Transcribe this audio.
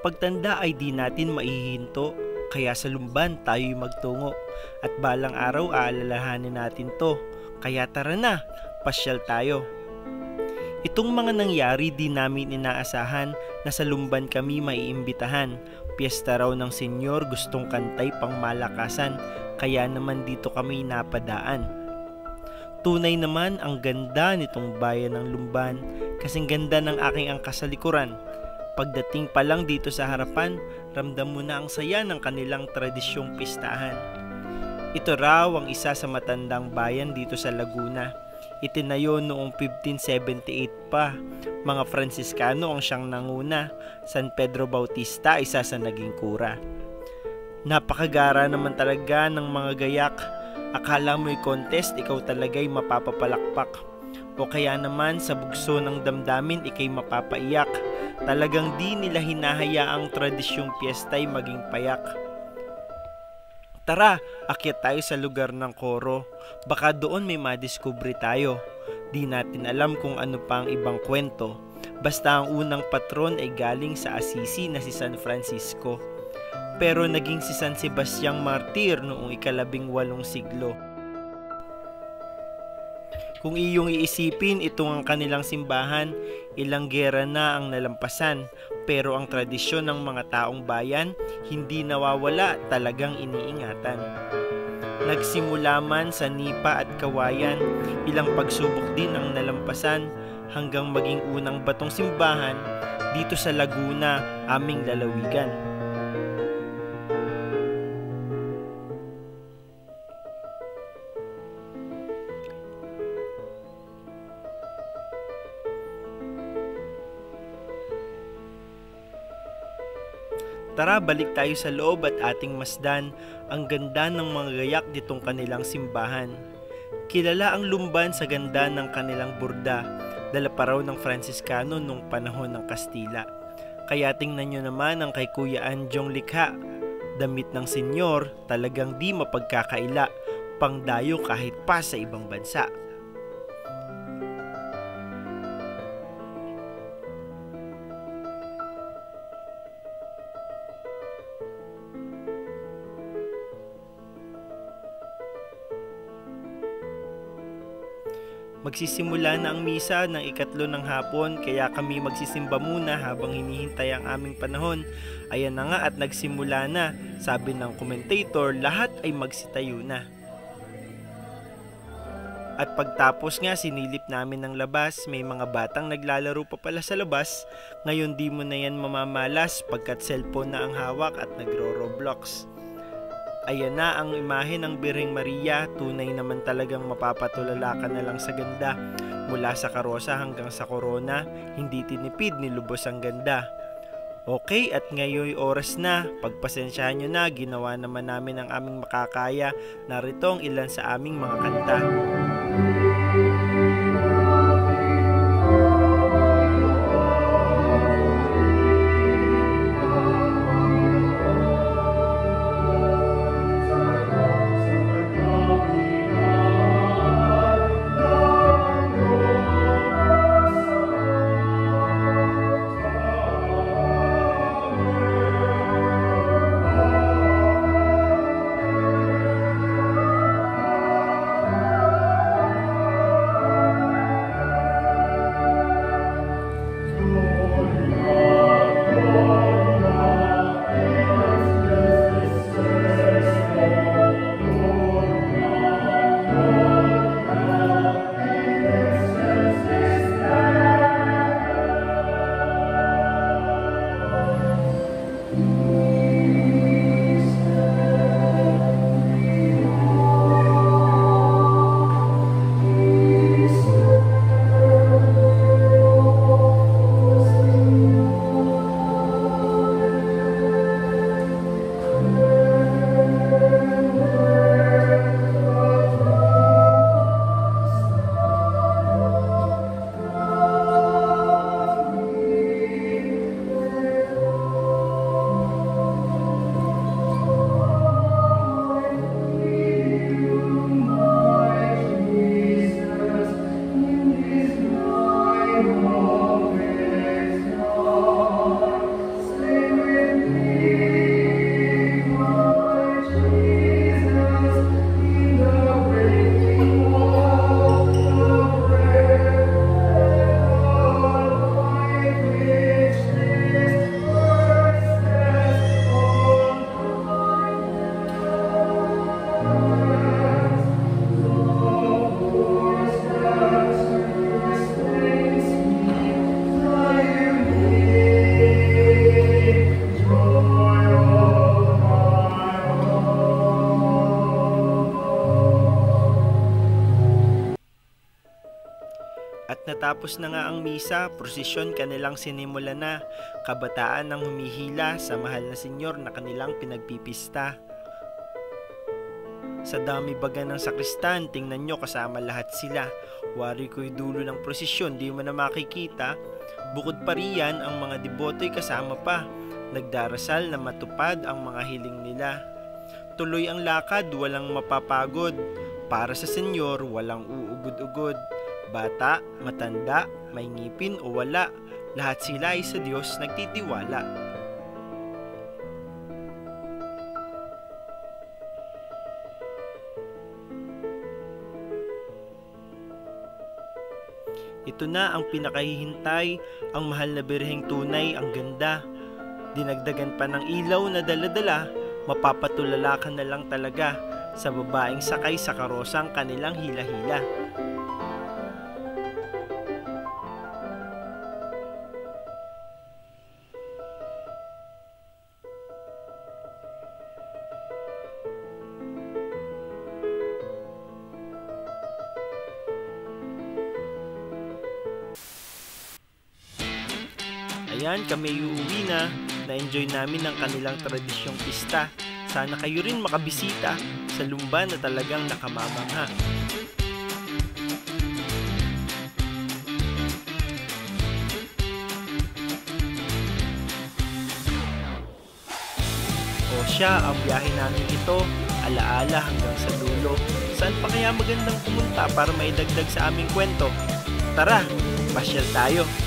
pagtanda ay di natin maihinto, kaya sa Lumban tayo'y magtungo. At balang araw aalalahanin natin to, kaya tara na, pasyal tayo. Itong mga nangyari di namin inaasahan na sa Lumban kami maiimbitahan. Piyesta raw ng senyor, gustong kantay pang malakasan, kaya naman dito kami napadaan. Tunay naman ang ganda nitong bayan ng Lumban, kasing ganda ng aking angkas sa likuran. Pagdating pa lang dito sa harapan, ramdam mo na ang saya ng kanilang tradisyong pistahan. Ito raw ang isa sa matandang bayan dito sa Laguna. Itinayo noong 1578 pa. Mga Fransiskano ang siyang nanguna. San Pedro Bautista isa sa naging kura. Napakagara naman talaga ng mga gayak. Akala mo'y contest, ikaw talaga'y mapapapalakpak. O kaya naman sa bugso ng damdamin, ikay mapapaiyak. Talagang di nila hinahayaang tradisyong piyesta'y maging payak. Tara, akyat tayo sa lugar ng koro. Baka doon may madiskubre tayo. Di natin alam kung ano pa ang ibang kwento. Basta ang unang patron ay galing sa Assisi na si San Francisco. Pero naging si San Sebastiang Martir noong ika-18 siglo. Kung iyong iisipin, itong ang kanilang simbahan, ilang gera na ang nalampasan. Pero ang tradisyon ng mga taong bayan, hindi nawawala, talagang iniingatan. Nagsimula man sa nipa at kawayan, ilang pagsubok din ang nalampasan, hanggang maging unang batong simbahan dito sa Laguna, aming lalawigan. Tara, balik tayo sa loob at ating masdan ang ganda ng mga gayak ditong kanilang simbahan. Kilala ang Lumban sa ganda ng kanilang burda, dala pa raw ng Fransiskano nung panahon ng Kastila. Kaya tingnan nyo naman ang kay Kuya Anjong likha. Damit ng senyor, talagang di mapagkakaila, pangdayo kahit pa sa ibang bansa. Magsisimula na ang misa ng 3 ng hapon, kaya kami magsisimba muna habang hinihintay ang aming panahon. Ayan na nga at nagsimula na. Sabi ng commentator, lahat ay magsitayo na. At pagtapos nga, sinilip namin ng labas. May mga batang naglalaro pa pala sa labas. Ngayon di mo na yan mamamalas pagkat cellphone na ang hawak at nagro-Roblox. Ayan na ang imahe ng Birheng Maria, tunay naman talagang mapapatulala ka na lang sa ganda. Mula sa karosa hanggang sa korona, hindi tinipid ni lubos ang ganda. Okay, at ngayon oras na, pagpasensyahan nyo na, ginawa naman namin ang aming makakaya. Narito ang ilan sa aming mga kanta. At natapos na nga ang misa, prosesyon kanilang sinimula na, kabataan ang humihila sa mahal na senyor na kanilang pinagpipista. Sa dami baga ng sakristan, tingnan nyo kasama lahat sila. Wari ko'y dulo ng prosesyon, di mo na makikita. Bukod pa riyan, ang mga deboto'y kasama pa. Nagdarasal na matupad ang mga hiling nila. Tuloy ang lakad, walang mapapagod. Para sa senyor, walang uugod-ugod. Bata, matanda, may ngipin o wala, lahat sila ay sa Diyos nagtitiwala. Ito na ang pinakahihintay, ang mahal na birheng tunay, ang ganda. Dinagdagan pa ng ilaw na dala-dala, mapapatulala ka na lang talaga sa babaeng sakay sa karosang kanilang hila-hila. Ayan, kami uuwi na. Na-enjoy namin ang kanilang tradisyong pista. Sana kayo rin makabisita sa Lumban na talagang nakamamangha. O siya, ang biyahe namin ito, alaala hanggang sa dulo. Saan pa kaya magandang pumunta para maidagdag sa aming kwento? Tara, pasyal tayo!